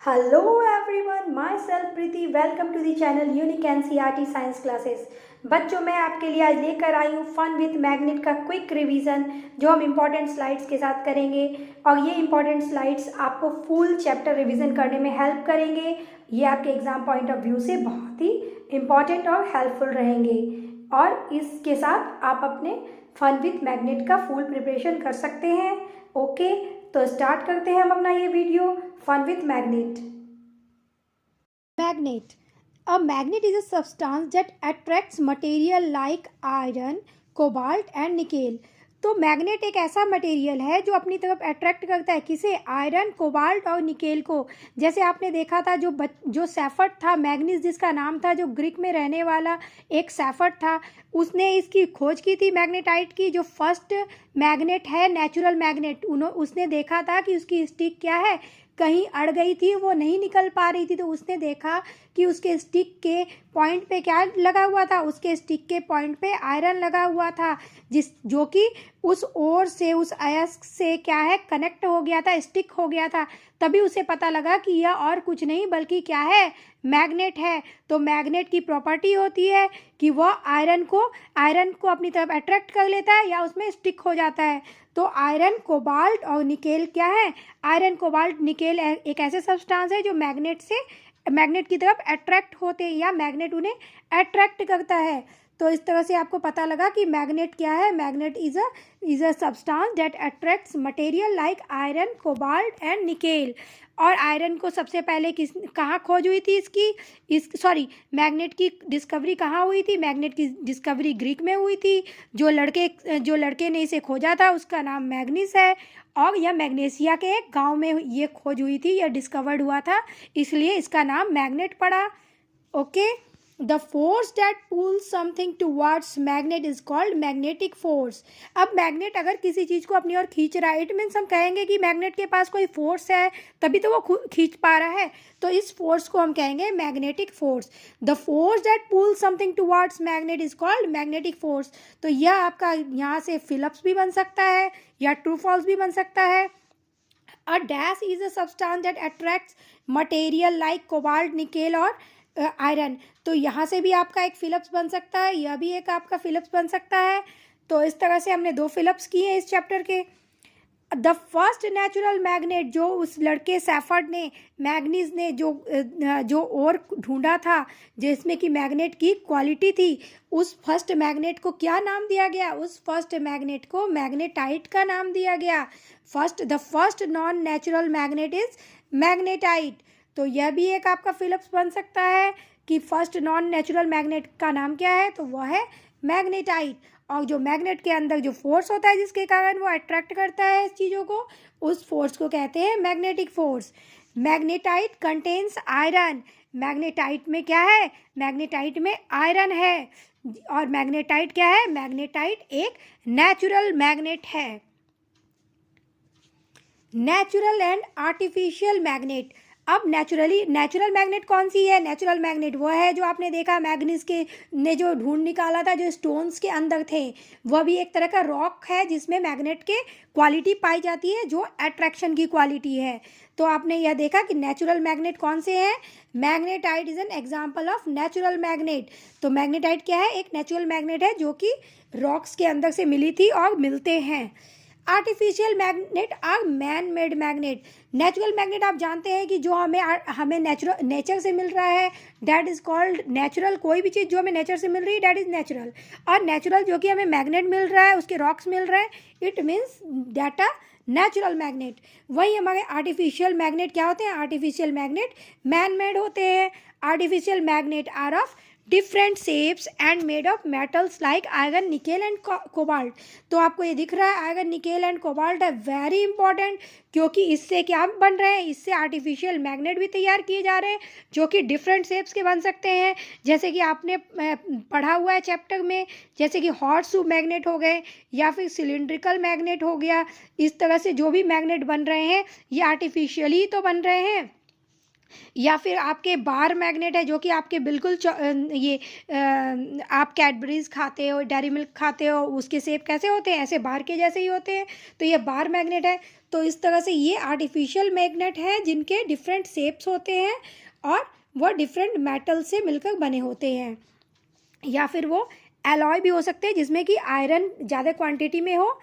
Hello everyone, myself Preeti. Welcome to the channel Unique NCERT Science Classes. बच्चों मैं आपके लिए आज लेकर आई हूँ फन विथ मैग्नेट का क्विक रिवीजन जो हम इम्पॉर्टेंट स्लाइड्स के साथ करेंगे और ये इम्पॉर्टेंट स्लाइड्स आपको फुल चैप्टर रिवीजन करने में हेल्प करेंगे। ये आपके एग्जाम पॉइंट ऑफ व्यू से बहुत ही इम्पॉर्टेंट और हेल्पफुल रहेंगे और इसके साथ आप अपने फन विथ मैग्नेट का फुल प्रिपरेशन कर सकते हैं। ओके, तो स्टार्ट करते हैं हम अपना ये video fun with magnet. Magnet, a magnet is a substance that attracts material like iron, cobalt and nickel। तो मैग्नेट एक ऐसा मटेरियल है जो अपनी तरफ अट्रैक्ट करता है किसे? आयरन, कोबाल्ट और निकेल को। जैसे आपने देखा था जो सैफर्ट था, मैग्नीज जिसका नाम था, जो ग्रीक में रहने वाला एक सैफर्ट था, उसने इसकी खोज की थी मैग्नेटाइट की। जो फर्स्ट मैग्नेट है नेचुरल मैग्नेट, उसने देखा था कि उसकी स्टिक क्या है, कहीं अड़ गई थी, वो नहीं निकल पा रही थी। तो उसने देखा कि उसके स्टिक के पॉइंट पे क्या लगा हुआ था, उसके स्टिक के पॉइंट पे आयरन लगा हुआ था, जो कि उस ओर से, उस अयस्क से क्या है, कनेक्ट हो गया था, स्टिक हो गया था। तभी उसे पता लगा कि यह और कुछ नहीं बल्कि क्या है, मैग्नेट है। तो मैग्नेट की प्रॉपर्टी होती है कि वह आयरन को अपनी तरफ अट्रैक्ट कर लेता है या उसमें स्टिक हो जाता है। तो आयरन, कोबाल्ट और निकेल क्या है? आयरन, कोबाल्ट, निकेल एक ऐसे सब्सटेंस है जो मैग्नेट की तरफ अट्रैक्ट होते हैं या मैग्नेट उन्हें अट्रैक्ट करता है। तो इस तरह से आपको पता लगा कि मैग्नेट क्या है। Magnet is a substance that attracts material like iron, cobalt and nickel. और आयरन को सबसे पहले कहाँ खोज हुई थी? मैग्नेट की डिस्कवरी कहाँ हुई थी? मैग्नेट की डिस्कवरी ग्रीक में हुई थी। जो लड़के ने इसे खोजा था उसका नाम मैग्नीस है और यह मैग्नेशिया के एक गांव में ये खोज हुई थी, यह डिस्कवर्ड हुआ था, इसलिए इसका नाम मैग्नेट पड़ा। Okay, the force that pools something towards magnet is called magnetic force. अब मैग्नेट अगर किसी चीज़ को अपनी ओर खींच रहा है, इट मीन्स हम कहेंगे कि मैग्नेट के पास कोई फोर्स है तभी तो वो खींच पा रहा है। तो इस फोर्स को हम कहेंगे magnetic force. The force that pools something towards magnet is called magnetic force. तो यह आपका यहाँ से फिलिप्स भी बन सकता है या ट्रू फॉल्स भी बन सकता है। A dash is a substance that attracts material like cobalt, nickel और आयरन। तो यहाँ से भी आपका एक फिलिप्स बन सकता है, यह भी एक आपका फिलिप्स बन सकता है। तो इस तरह से हमने 2 फिलिप्स किए इस चैप्टर के। द फर्स्ट नेचुरल मैग्नेट, जो उस लड़के सैफर्ड ने, मैग्नीज ने जो और ढूंढा था जिसमें कि मैग्नेट की क्वालिटी थी, उस फर्स्ट मैग्नेट को क्या नाम दिया गया? उस फर्स्ट मैग्नेट को मैग्नेटाइट का नाम दिया गया। The first non natural magnet is magnetite. तो यह भी एक आपका फिलिप्स बन सकता है कि फर्स्ट नॉन नेचुरल मैग्नेट का नाम क्या है, तो वह है मैग्नेटाइट। और जो मैग्नेट के अंदर जो फोर्स होता है जिसके कारण वो अट्रैक्ट करता है इस चीज़ों को, उस फोर्स को कहते हैं magnetic force. Magnetite contains iron. Magnetite में क्या है? मैग्नेटाइट में आयरन है। और मैग्नेटाइट क्या है? मैग्नेटाइट एक नेचुरल मैग्नेट है। Natural and artificial magnet. अब नेचुरल मैग्नेट कौन सी है? नेचुरल मैग्नेट वो है जो आपने देखा मैग्नीज ने जो ढूंढ निकाला था, जो स्टोन्स के अंदर थे, वह भी एक तरह का रॉक है जिसमें मैग्नेट के क्वालिटी पाई जाती है जो अट्रैक्शन की क्वालिटी है। तो आपने यह देखा कि नेचुरल मैग्नेट कौन से हैं? Magnetite is an example of natural magnet. तो मैग्नेटाइट क्या है? एक नेचुरल मैग्नेट है जो कि रॉक्स के अंदर से मिली थी और मिलते हैं। Artificial magnet are man made magnet. Natural magnet आप जानते हैं कि जो हमें नेचर से मिल रहा है, डैट इज कॉल्ड नेचुरल। कोई भी चीज़ जो हमें नेचर से मिल रही है डैट इज नेचुरल। और नेचुरल जो कि हमें मैग्नेट मिल रहा है, उसके रॉक्स मिल रहे हैं, it means that a natural magnet. वही हमारे आर्टिफिशियल मैग्नेट क्या होते हैं? आर्टिफिशियल मैग्नेट मैन मेड होते हैं। Artificial magnet are of different shapes and made of metals like iron, nickel and cobalt. तो आपको ये दिख रहा है आयरन, निकेल एंड कोबाल्ट है वेरी इंपॉर्टेंट, क्योंकि इससे क्या बन रहे हैं? इससे आर्टिफिशियल मैग्नेट भी तैयार किए जा रहे हैं जो कि डिफरेंट शेप्स के बन सकते हैं। जैसे कि आपने पढ़ा हुआ है चैप्टर में, जैसे कि हॉर्स मैग्नेट हो गए या फिर सिलिंड्रिकल मैग्नेट हो गया। इस तरह से जो भी मैग्नेट बन रहे हैं ये आर्टिफिशियली तो बन रहे हैं। या फिर आपके बार मैग्नेट है जो कि आपके बिल्कुल आप कैडबरीज खाते हो, डेयरी मिल्क खाते हो, उसके शेप कैसे होते हैं, ऐसे बार के जैसे ही होते हैं, तो ये बार मैग्नेट है। तो इस तरह से ये आर्टिफिशियल मैग्नेट है जिनके डिफरेंट शेप्स होते हैं और वो डिफरेंट मेटल से मिलकर बने होते हैं। या फिर वो एलॉय भी हो सकते हैं जिसमें कि आयरन ज़्यादा क्वांटिटी में हो।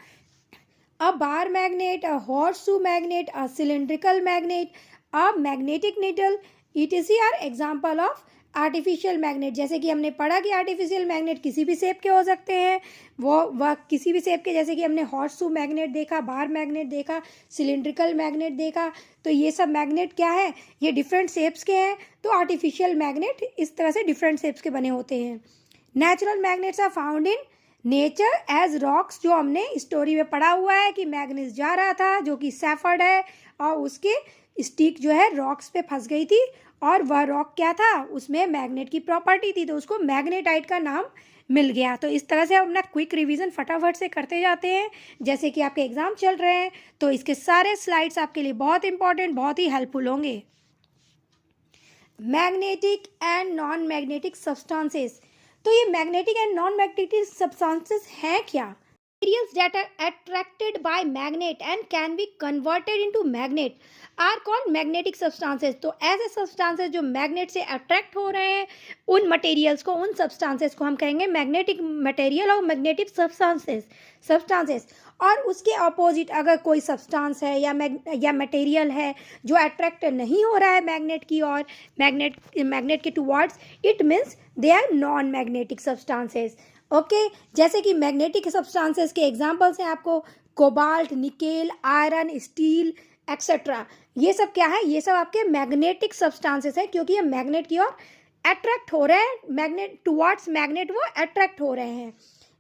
A bar magnet, a horseshoe magnet, a cylindrical magnet, a magnetic needle, etc. are example of artificial magnet. जैसे कि हमने पढ़ा कि आर्टिफिशियल मैग्नेट किसी भी शेप के हो सकते हैं, वह किसी भी शेप के, जैसे कि हमने हॉर्सशू मैग्नेट देखा, बार मैग्नेट देखा, सिलिंड्रिकल मैग्नेट देखा। तो ये सब मैग्नेट क्या है, ये डिफरेंट शेप्स के हैं। तो आर्टिफिशियल मैग्नेट इस तरह से डिफरेंट शेप्स के बने होते हैं। Natural magnets are found in nature as rocks, जो हमने स्टोरी में पढ़ा हुआ है कि मैग्नीज जा रहा था जो कि सैफर्ड है और उसके स्टिक जो है रॉक्स पे फंस गई थी और वह रॉक क्या था, उसमें मैग्नेट की प्रॉपर्टी थी, तो उसको मैग्नेटाइट का नाम मिल गया। तो इस तरह से हम अपना क्विक रिवीजन फटाफट से करते जाते हैं जैसे कि आपके एग्जाम चल रहे हैं। तो इसके सारे स्लाइड्स आपके लिए बहुत इंपॉर्टेंट, बहुत ही हेल्पफुल होंगे। Magnetic and non magnetic substances. तो ये magnetic and non magnetic substances हैं क्या? Materials that are attracted by magnet and can be converted into magnet are called magnetic substances। तो ऐसे substances जो मैग्नेट से अट्रैक्ट हो रहे हैं, उन मटेरियल्स को, उन substances को हम कहेंगे मैग्नेटिक मटेरियल और मैग्नेटिक सब्सटेंसेस। और उसके अपोजिट अगर कोई सब्सटेंस है या मटेरियल है जो अट्रैक्ट नहीं हो रहा है मैग्नेट की और मैग्नेट के towards, it means they are non magnetic substances. Okay, जैसे कि मैग्नेटिक सब्सटेंसेस के एग्जांपल्स हैं आपको cobalt, nickel, iron, steel etcetera. ये सब क्या है, ये सब आपके मैग्नेटिक सब्सटेंसेस हैं क्योंकि ये मैग्नेट की ओर अट्रैक्ट हो रहे हैं, मैग्नेट टुवर्ड्स मैग्नेट वो अट्रैक्ट हो रहे हैं।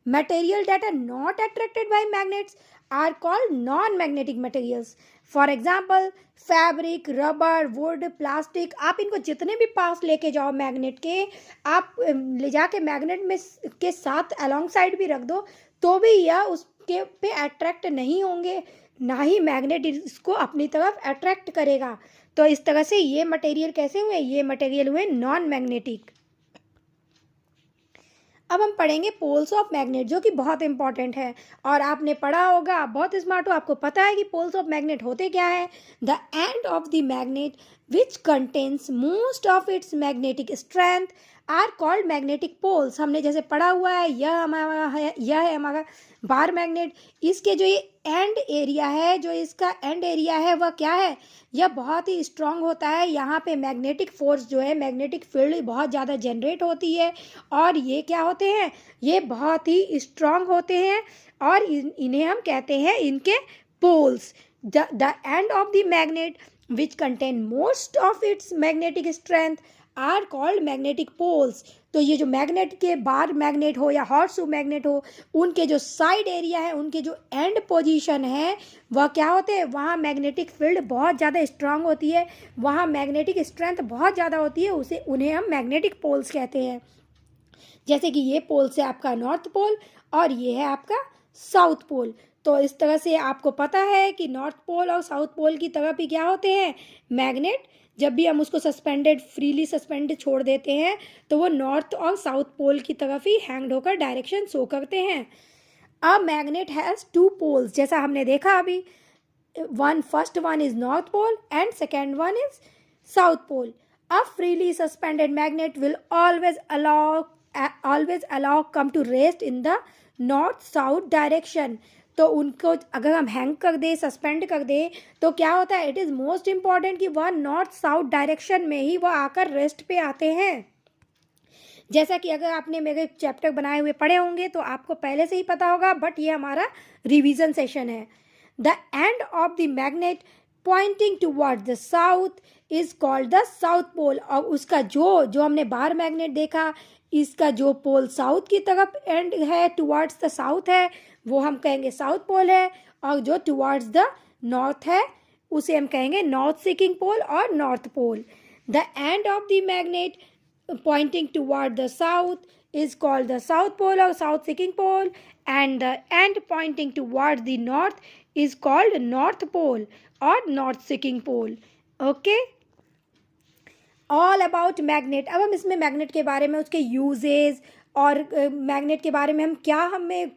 Material that are not attracted by magnets are called non magnetic materials. For example fabric, rubber, wood, plastic, आप इनको जितने भी पास लेके जाओ मैग्नेट के, आप ले जाके मैग्नेट में के साथ अलॉन्ग साइड भी रख दो तो भी यह उसके पे अट्रैक्ट नहीं होंगे, ना ही मैग्नेट इसको अपनी तरफ अट्रैक्ट करेगा। तो इस तरह से ये मटेरियल कैसे हुए, ये मटेरियल हुए नॉन मैग्नेटिक। अब हम पढ़ेंगे पोल्स ऑफ मैग्नेट जो कि बहुत इंपॉर्टेंट है और आपने पढ़ा होगा, आप बहुत स्मार्ट हो, आपको पता है कि पोल्स ऑफ मैग्नेट होते क्या है। The end of the magnet which contains most of its magnetic strength are called magnetic poles. हमने जैसे पढ़ा हुआ है, यह है हमारा बार मैग्नेट। इसके जो ये एंड एरिया है, जो इसका एंड एरिया है वह क्या है, यह बहुत ही स्ट्रांग होता है। यहाँ पे मैग्नेटिक फोर्स जो है, मैग्नेटिक फील्ड बहुत ज़्यादा जनरेट होती है और ये क्या होते हैं, ये बहुत ही स्ट्रांग होते हैं और इन्हें हम कहते हैं इनके poles. The end of the magnet which contain most of its magnetic strength are called magnetic poles. तो ये जो मैग्नेट के बार मैग्नेट हो या हॉर्सशू मैग्नेट हो, उनके जो साइड एरिया है, उनके जो एंड पोजीशन है, वह क्या होते हैं, वहाँ मैग्नेटिक फील्ड बहुत ज़्यादा स्ट्रांग होती है, वहाँ मैग्नेटिक स्ट्रेंथ बहुत ज़्यादा होती है, उन्हें हम मैग्नेटिक पोल्स कहते हैं। जैसे कि ये पोल्स है आपका नॉर्थ पोल और ये है आपका साउथ पोल। तो इस तरह से आपको पता है कि नॉर्थ पोल और साउथ पोल की तरफ ही क्या होते हैं, मैग्नेट। जब भी हम उसको फ्रीली सस्पेंडेड छोड़ देते हैं तो वो नॉर्थ और साउथ पोल की तरफ ही हैंग्ड होकर डायरेक्शन शो करते हैं। A magnet has two poles, जैसा हमने देखा अभी, first one is north pole and second one is south pole. A freely suspended magnet will always allow come to rest in the north south direction. तो उनको अगर हम hang कर दे, suspend कर दे, तो क्या होता है, इट इज़ मोस्ट इम्पॉर्टेंट कि वह नॉर्थ साउथ डायरेक्शन में ही वह आकर रेस्ट पे आते हैं। जैसा कि अगर आपने मेरे चैप्टर बनाए हुए पढ़े होंगे तो आपको पहले से ही पता होगा, बट ये हमारा रिवीजन सेशन है। The end of the magnet pointing toward the south is called the south pole. और उसका जो हमने बाहर मैग्नेट देखा, इसका जो पोल साउथ की तरफ एंड है, टुवर्ड्स द साउथ है, वो हम कहेंगे साउथ पोल है। और जो टुवर्ड्स द नॉर्थ है उसे हम कहेंगे नॉर्थ सीकिंग पोल और north pole. The end of the magnet pointing toward the south is called the south pole or south seeking pole, and the end pointing toward the north is called north pole or north seeking pole. Okay. All about magnet. अब हम इसमें magnet के बारे में, उसके usage और magnet के बारे में हम क्या हमें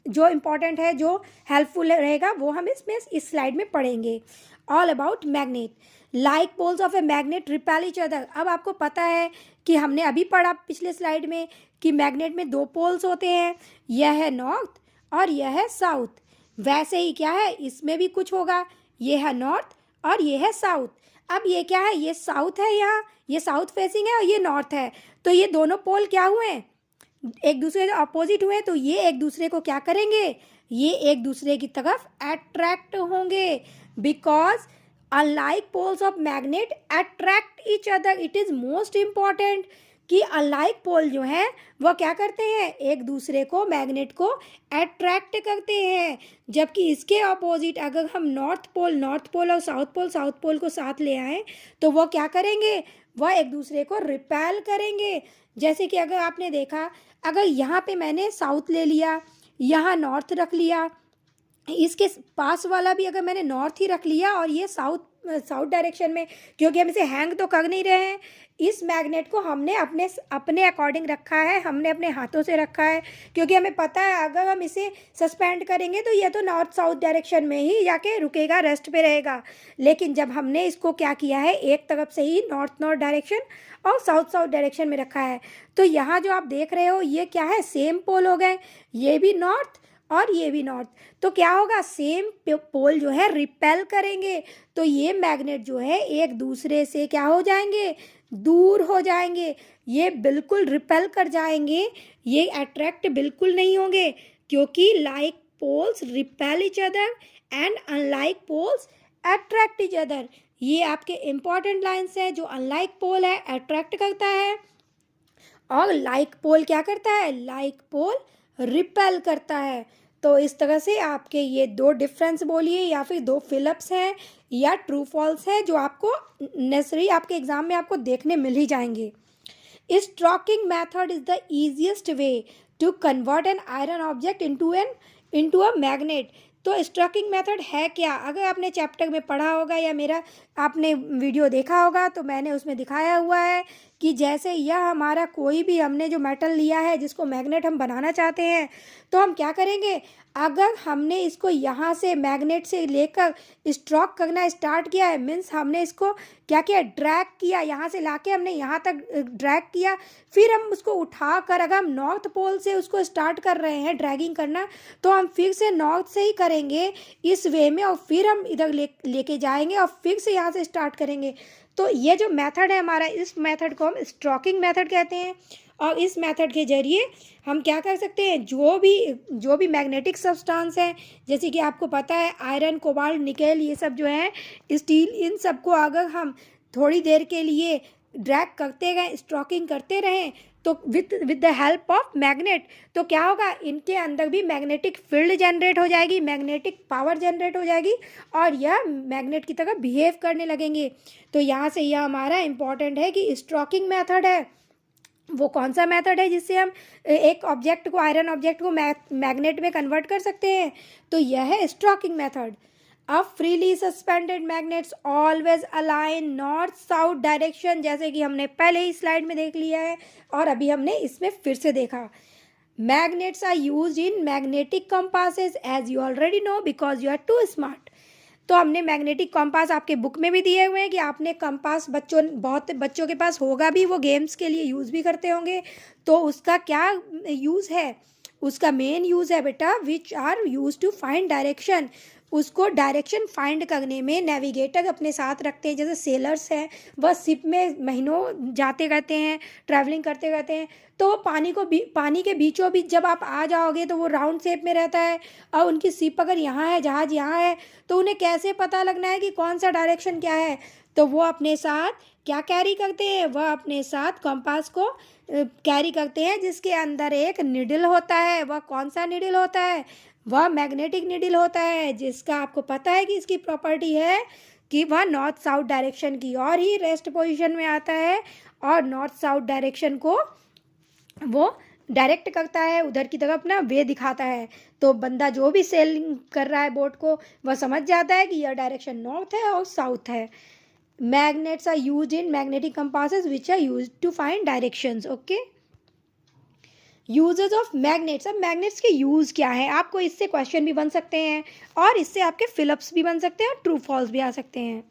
जो इम्पोर्टेंट है, जो हेल्पफुल रहेगा, वो हम इसमें इस स्लाइड में पढ़ेंगे। All about magnet. Like poles of a magnet repel each other. अब आपको पता है कि हमने अभी पढ़ा पिछले स्लाइड में कि मैग्नेट में दो पोल्स होते हैं, यह है नॉर्थ और यह है साउथ। वैसे ही क्या है, इसमें भी कुछ होगा, ये है नॉर्थ और ये है साउथ। अब ये क्या है, ये साउथ है, यहाँ ये साउथ फेसिंग है और ये नॉर्थ है, तो ये दोनों पोल क्या हुए, एक दूसरे के अपोजिट हुए, तो ये एक दूसरे को क्या करेंगे, ये एक दूसरे की तरफ अट्रैक्ट होंगे। Because unlike poles of magnet attract each other. It is most important कि अनलाइक पोल जो हैं वह क्या करते हैं, एक दूसरे को, मैग्नेट को अट्रैक्ट करते हैं। जबकि इसके अपोजिट अगर हम नॉर्थ पोल और साउथ पोल को साथ ले आएँ तो वह क्या करेंगे, वह एक दूसरे को रिपेल करेंगे। जैसे कि अगर आपने देखा, अगर यहाँ पे मैंने साउथ ले लिया, यहाँ नॉर्थ रख लिया, इसके पास वाला भी अगर मैंने नॉर्थ ही रख लिया और ये साउथ डायरेक्शन में, क्योंकि हम इसे हैंग तो कर नहीं रहे हैं, इस मैग्नेट को हमने अपने अकॉर्डिंग रखा है, हमने अपने हाथों से रखा है, क्योंकि हमें पता है अगर हम इसे सस्पेंड करेंगे तो ये तो नॉर्थ साउथ डायरेक्शन में ही जाके रुकेगा, रेस्ट पे रहेगा। लेकिन जब हमने इसको क्या किया है, एक तरफ से ही नॉर्थ डायरेक्शन और साउथ डायरेक्शन में रखा है, तो यहाँ जो आप देख रहे हो ये क्या है, सेम पोल हो गए, ये भी नॉर्थ और ये भी नॉर्थ। तो क्या होगा, सेम पोल जो है रिपेल करेंगे, तो ये मैग्नेट जो है एक दूसरे से क्या हो जाएंगे, दूर हो जाएंगे, ये बिल्कुल रिपेल कर जाएंगे, ये अट्रैक्ट बिल्कुल नहीं होंगे, क्योंकि like poles repel each other and unlike poles attract each other. ये आपके इंपॉर्टेंट लाइन्स हैं। जो अनलाइक पोल है अट्रैक्ट करता है और लाइक पोल क्या करता है, लाइक पोल रिपेल करता है। तो इस तरह से आपके ये दो डिफरेंस बोलिए या फिर दो फिलअप्स हैं या ट्रू फॉल्स है जो आपको नेसेसरी आपके एग्जाम में आपको देखने मिल ही जाएंगे। Stroking method is the easiest way to convert an iron object into a magnet. तो स्ट्रोकिंग मेथड है क्या, अगर आपने चैप्टर में पढ़ा होगा या मेरा आपने वीडियो देखा होगा तो मैंने उसमें दिखाया हुआ है कि जैसे यह हमारा कोई भी हमने जो मेटल लिया है जिसको मैग्नेट हम बनाना चाहते हैं, तो हम क्या करेंगे, अगर हमने इसको यहाँ से मैग्नेट से लेकर स्ट्रोक करना स्टार्ट किया है, मीन्स हमने इसको क्या किया, ड्रैग किया, यहाँ से लाके हमने यहाँ तक ड्रैग किया, फिर हम उसको उठा कर अगर हम नॉर्थ पोल से उसको स्टार्ट कर रहे हैं ड्रैगिंग करना, तो हम फिर से नॉर्थ से ही करेंगे इस वे में, और फिर हम इधर लेके जाएंगे और फिर से यहाँ से स्टार्ट करेंगे। तो ये जो मेथड है हमारा, इस मेथड को हम स्ट्रोकिंग मेथड कहते हैं। और इस मेथड के जरिए हम क्या कर सकते हैं, जो भी मैग्नेटिक सब्सटेंस है, जैसे कि आपको पता है आयरन, कोबाल्ट, निकेल, ये सब जो है, स्टील, इन सब को अगर हम थोड़ी देर के लिए ड्रैग करते गए, स्ट्रोकिंग करते रहें, तो with the help of magnet, तो क्या होगा, इनके अंदर भी मैग्नेटिक फील्ड जनरेट हो जाएगी, मैग्नेटिक पावर जनरेट हो जाएगी और यह मैग्नेट की तरह बिहेव करने लगेंगे। तो यहाँ से यह हमारा इम्पॉर्टेंट है कि स्ट्रोकिंग मेथड है वो कौन सा मेथड है जिससे हम एक ऑब्जेक्ट को, आयरन ऑब्जेक्ट को मैग्नेट में कन्वर्ट कर सकते हैं, तो यह है स्ट्रोकिंग मेथड। अब freely suspended magnets always align north south direction, जैसे कि हमने पहले ही स्लाइड में देख लिया है और अभी हमने इसमें फिर से देखा। Magnets are used in magnetic compasses as you already know because you are too smart. तो हमने मैग्नेटिक कंपास आपके बुक में भी दिए हुए हैं कि आपने कंपास बहुत बच्चों के पास होगा भी, वो गेम्स के लिए यूज़ भी करते होंगे। तो उसका क्या यूज़ है, उसका मेन यूज़ है बेटा, which are use to find direction. उसको डायरेक्शन फाइंड करने में नेविगेटर अपने साथ रखते हैं, जैसे सेलर्स हैं वह शिप में महीनों जाते रहते हैं, ट्रैवलिंग करते रहते हैं, तो पानी के बीचों बीच जब आप आ जाओगे तो वो राउंड शेप में रहता है और उनकी शिप अगर यहाँ है, जहाज यहाँ है, तो उन्हें कैसे पता लगना है कि कौन सा डायरेक्शन क्या है, तो वो अपने साथ क्या कैरी करते हैं, वह अपने साथ कंपास को कैरी करते हैं जिसके अंदर एक निडल होता है। वह कौन सा निडल होता है, वह मैग्नेटिक निडल होता है, जिसका आपको पता है कि इसकी प्रॉपर्टी है कि वह नॉर्थ साउथ डायरेक्शन की ओर ही रेस्ट पोजीशन में आता है और नॉर्थ साउथ डायरेक्शन को वो डायरेक्ट करता है, उधर की तरफ अपना वे दिखाता है। तो बंदा जो भी सेलिंग कर रहा है बोट को, वह समझ जाता है कि यह डायरेक्शन नॉर्थ है और साउथ है। Magnets are used in magnetic compasses which are used to find directions. Okay, uses of magnets. अब मैग्नेट्स के यूज़ क्या है, आपको इससे क्वेश्चन भी बन सकते हैं और इससे आपके फिलअप्स भी बन सकते हैं और ट्रू फॉल्स भी आ सकते हैं।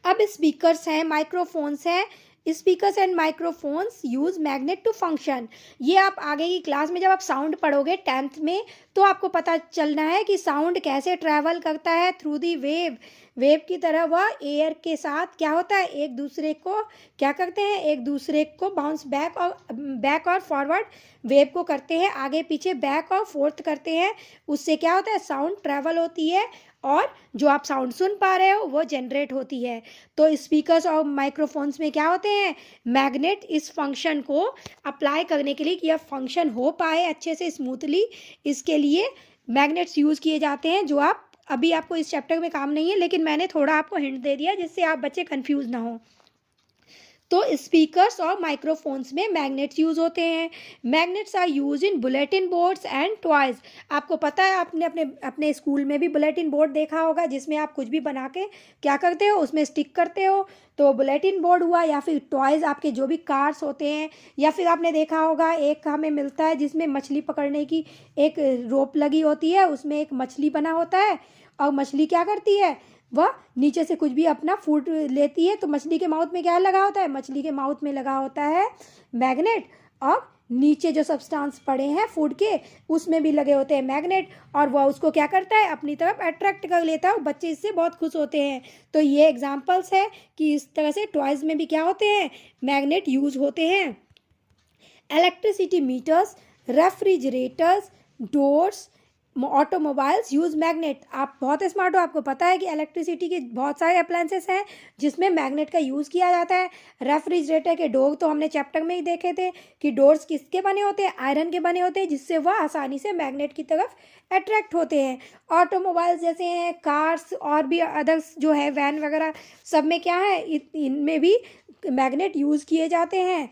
अब स्पीकर्स हैं, माइक्रोफोन्स हैं। Speakers and microphones use magnet to function. ये आप आगे की क्लास में जब आप साउंड पढ़ोगे 10th में, तो आपको पता चलना है कि साउंड कैसे ट्रैवल करता है थ्रू दी वेव। वेव की तरह वह एयर के साथ क्या होता है, एक दूसरे को क्या करते हैं, एक दूसरे को बाउंस बैक और फॉरवर्ड वेव को करते हैं, आगे पीछे बैक और फोर्थ करते हैं। उससे क्या होता है, साउंड ट्रैवल होती है और जो आप साउंड सुन पा रहे हो वो जनरेट होती है। तो स्पीकर्स और माइक्रोफोन्स में क्या होते हैं, मैग्नेट इस फंक्शन को अप्लाई करने के लिए कि यह फंक्शन हो पाए अच्छे से स्मूथली, इसके लिए मैग्नेट्स यूज़ किए जाते हैं, जो आप अभी आपको इस चैप्टर में काम नहीं है, लेकिन मैंने थोड़ा आपको हिंट दे दिया जिससे आप बच्चे कंफ्यूज ना हो। तो स्पीकर्स और माइक्रोफोन्स में मैग्नेट्स यूज़ होते हैं। Magnets are use in bulletin boards and toys. आपको पता है, आपने अपने अपने स्कूल में भी बुलेटिन बोर्ड देखा होगा जिसमें आप कुछ भी बना के क्या करते हो, उसमें स्टिक करते हो। तो बुलेटिन बोर्ड हुआ, या फिर टॉयज़ आपके जो भी कार्स होते हैं, या फिर आपने देखा होगा एक हमें मिलता है जिसमें मछली पकड़ने की एक रोप लगी होती है, उसमें एक मछली बना होता है और मछली क्या करती है, वह नीचे से कुछ भी अपना फूड लेती है। तो मछली के माउथ में क्या लगा होता है, मछली के माउथ में लगा होता है मैग्नेट, और नीचे जो सब्सटेंस पड़े हैं फूड के उसमें भी लगे होते हैं मैग्नेट, और वह उसको क्या करता है, अपनी तरफ अट्रैक्ट कर लेता है। बच्चे इससे बहुत खुश होते हैं। तो ये एग्जांपल्स है कि इस तरह से टॉयज़ में भी क्या होते हैं, मैग्नेट यूज़ होते हैं। Electricity meters, refrigerators, doors, automobiles use magnet. आप बहुत स्मार्ट हो, आपको पता है कि इलेक्ट्रिसिटी के बहुत सारे अप्लायंसेस हैं जिसमें मैग्नेट का यूज़ किया जाता है। रेफ्रिजरेटर के डोर तो हमने चैप्टर में ही देखे थे कि डोर्स किसके बने होते हैं, आयरन के बने होते हैं, जिससे वह आसानी से मैग्नेट की तरफ अट्रैक्ट होते हैं। ऑटोमोबाइल्स जैसे हैं कार्स और भी अदर्स जो है वैन वगैरह, सब में क्या है, इनमें भी मैग्नेट यूज़ किए जाते हैं।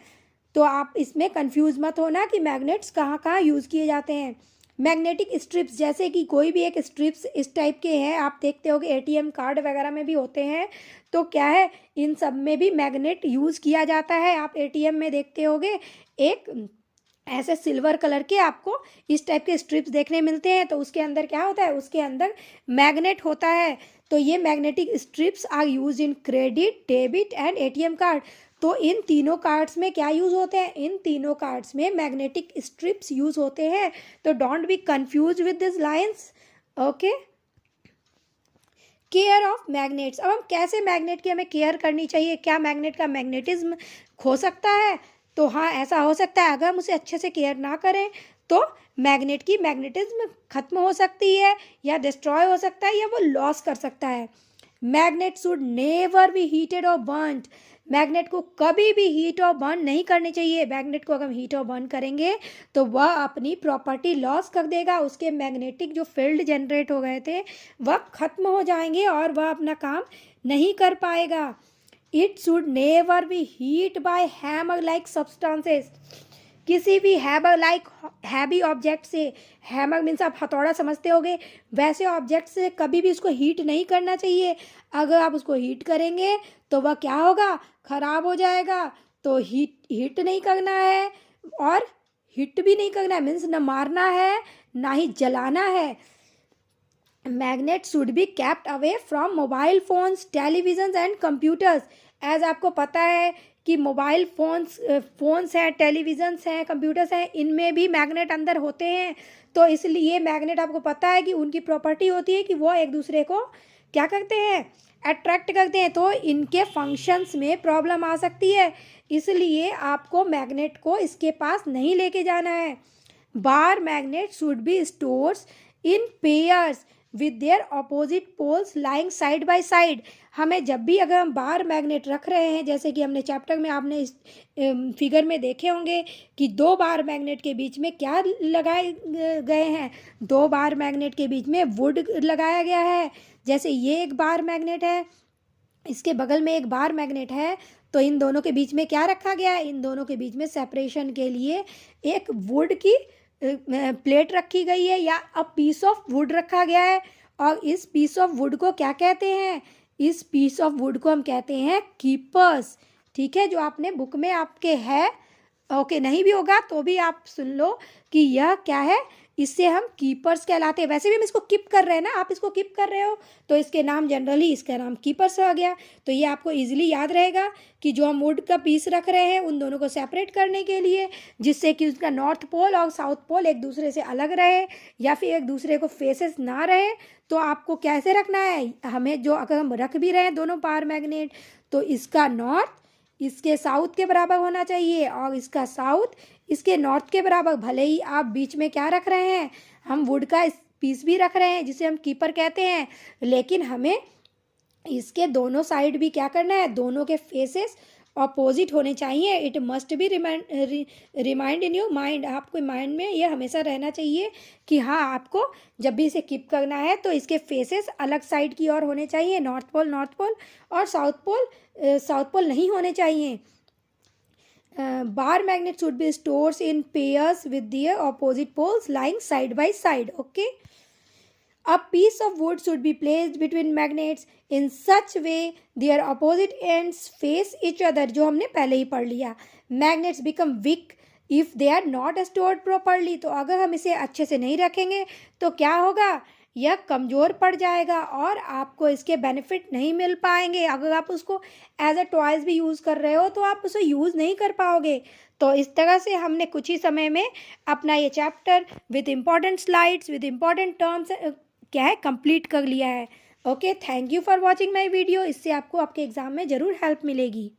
तो आप इसमें कंफ्यूज मत होना कि मैग्नेट्स कहाँ कहाँ यूज़ किए जाते हैं। मैग्नेटिक स्ट्रिप्स, जैसे कि कोई भी एक स्ट्रिप्स इस टाइप के हैं, आप देखते हो कि एटीएम कार्ड वगैरह में भी होते हैं। तो क्या है, इन सब में भी मैग्नेट यूज़ किया जाता है। आप एटीएम में देखते होगे एक ऐसे सिल्वर कलर के आपको इस टाइप के स्ट्रिप्स देखने मिलते हैं, तो उसके अंदर क्या होता है, उसके अंदर मैग्नेट होता है। तो ये magnetic strips are use in credit, debit and ATM card. तो इन तीनों कार्ड्स में क्या यूज़ होते हैं, इन तीनों कार्ड्स में मैग्नेटिक स्ट्रिप्स यूज़ होते हैं। तो don't be confuse with this lines. Okay, care of magnets. अब हम कैसे मैग्नेट की हमें केयर करनी चाहिए, क्या मैग्नेट का मैग्नेटिज्म खो सकता है? तो हाँ, ऐसा हो सकता है। अगर हम उसे अच्छे से केयर ना करें तो मैग्नेट की मैग्नेटिज्म खत्म हो सकती है, या डिस्ट्रॉय हो सकता है, या वो लॉस कर सकता है। Magnet should never be heated और बर्न्ड। मैग्नेट को कभी भी हीट और बर्न नहीं करनी चाहिए। मैग्नेट को अगर हम हीट और बर्न करेंगे तो वह अपनी प्रॉपर्टी लॉस कर देगा, उसके मैग्नेटिक जो फील्ड जनरेट हो गए थे वह खत्म हो जाएंगे और वह अपना काम नहीं कर पाएगा। It should never be heat bye hammer like substances. किसी भी हैमर लाइक हैवी ऑब्जेक्ट से, हैमर मीन्स आप हथौड़ा समझते होगे, वैसे ऑब्जेक्ट से कभी भी उसको हीट नहीं करना चाहिए। अगर आप उसको हीट करेंगे तो वह क्या होगा, ख़राब हो जाएगा। तो हीट नहीं करना है, और हिट भी नहीं करना है, मीन्स न मारना है ना ही जलाना है। Magnet should be kept away from mobile phones, television and computers. As आपको पता है कि मोबाइल फोन्स हैं, टेलीविज़न्स हैं, कंप्यूटर्स हैं, इनमें भी मैग्नेट अंदर होते हैं। तो इसलिए मैग्नेट आपको पता है कि उनकी प्रॉपर्टी होती है कि वो एक दूसरे को क्या करते हैं, अट्रैक्ट करते हैं। तो इनके फंक्शंस में प्रॉब्लम आ सकती है, इसलिए आपको मैग्नेट को इसके पास नहीं लेके जाना है। Bar magnet should be stores in pairs with their opposite poles lying side by side. हमें जब भी अगर हम बार मैग्नेट रख रहे हैं, जैसे कि हमने चैप्टर में आपने इस फिगर में देखे होंगे कि दो बार मैग्नेट के बीच में क्या लगाए गए हैं, दो बार मैग्नेट के बीच में वुड लगाया गया है। जैसे ये एक बार मैग्नेट है, इसके बगल में एक बार मैग्नेट है, तो इन दोनों के बीच में क्या रखा गया है, इन दोनों के बीच में सेपरेशन के लिए एक वुड की प्लेट रखी गई है, या अ पीस ऑफ वुड रखा गया है। और इस पीस ऑफ वुड को क्या कहते हैं, इस पीस ऑफ वुड को हम कहते हैं कीपर्स। ठीक है, जो आपने बुक में आपके है, ओके नहीं भी होगा तो भी आप सुन लो कि यह क्या है, इससे हम कीपर्स कहलाते हैं। वैसे भी हम इसको कीप कर रहे हैं ना, आप इसको कीप कर रहे हो तो इसके नाम जनरली इसका नाम कीपर्स आ गया। तो ये आपको इजीली याद रहेगा कि जो हम वुड का पीस रख रहे हैं उन दोनों को सेपरेट करने के लिए, जिससे कि उसका नॉर्थ पोल और साउथ पोल एक दूसरे से अलग रहे या फिर एक दूसरे को फेसेस ना रहे। तो आपको कैसे रखना है, हमें जो अगर हम रख भी रहे हैं दोनों पावर मैग्नेट, तो इसका नॉर्थ इसके साउथ के बराबर होना चाहिए और इसका साउथ इसके नॉर्थ के बराबर। भले ही आप बीच में क्या रख रहे हैं, हम वुड का पीस भी रख रहे हैं जिसे हम कीपर कहते हैं, लेकिन हमें इसके दोनों साइड भी क्या करना है, दोनों के फेसेस अपोजिट होने चाहिए। It must be remind in your mind, आपको माइंड में ये हमेशा रहना चाहिए कि हाँ, आपको जब भी इसे कीप करना है तो इसके फेसेस अलग साइड की ओर होने चाहिए, नॉर्थ पोल और साउथ पोल नहीं होने चाहिए। Bar magnet should be stored in pairs with their opposite poles lying side by side. Okay. A piece of wood should be placed between magnets in such way their opposite ends face each other, जो हमने पहले ही पढ़ लिया। Magnets become weak if they are not stored properly। तो अगर हम इसे अच्छे से नहीं रखेंगे तो क्या होगा, यह कमज़ोर पड़ जाएगा और आपको इसके बेनिफिट नहीं मिल पाएंगे। अगर आप उसको एज अ टॉयज़ भी यूज़ कर रहे हो तो आप उसे यूज़ नहीं कर पाओगे। तो इस तरह से हमने कुछ ही समय में अपना ये chapter with important slides with important terms क्या है कंप्लीट कर लिया है। Okay, thank you for watching my video. इससे आपको आपके एग्ज़ाम में ज़रूर हेल्प मिलेगी।